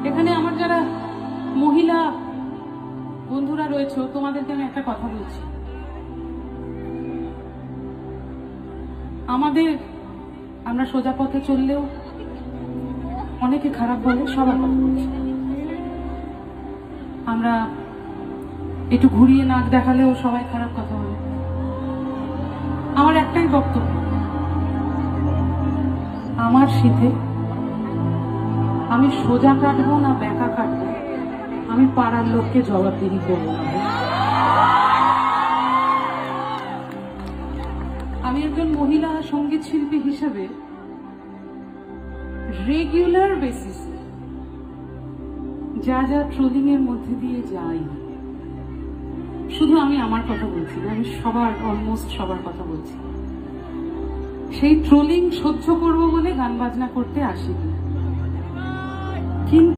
এখানে আমার যারা মহিলা বন্ধুরা রয়েছে তোমাদেরকে আমি একটা কথা বলছি, আমরা সোজা পথে চললেও অনেকে খারাপ বলে, সবার কথা বলছি। আমরা একটু ঘুরিয়ে নাক দেখালেও সবাই খারাপ কথা বলে। আমার একটাই বক্তব্য, আমার শীতে আমি সোজা কাটবো না বেঁকা কাটবো, আমি পাড়ার লোককে জবাবদিহি করবো না। আমি একজন মহিলা সঙ্গীত শিল্পী হিসেবে রেগুলার বেসিসে যা যা ট্রোলিং এর মধ্যে দিয়ে যাই, শুধু আমি আমার কথা বলছি না, আমি অলমোস্ট সবার কথা বলছি, সেই ট্রোলিং সহ্য করবো বলে গান বাজনা করতে আসিনি। কিন্তু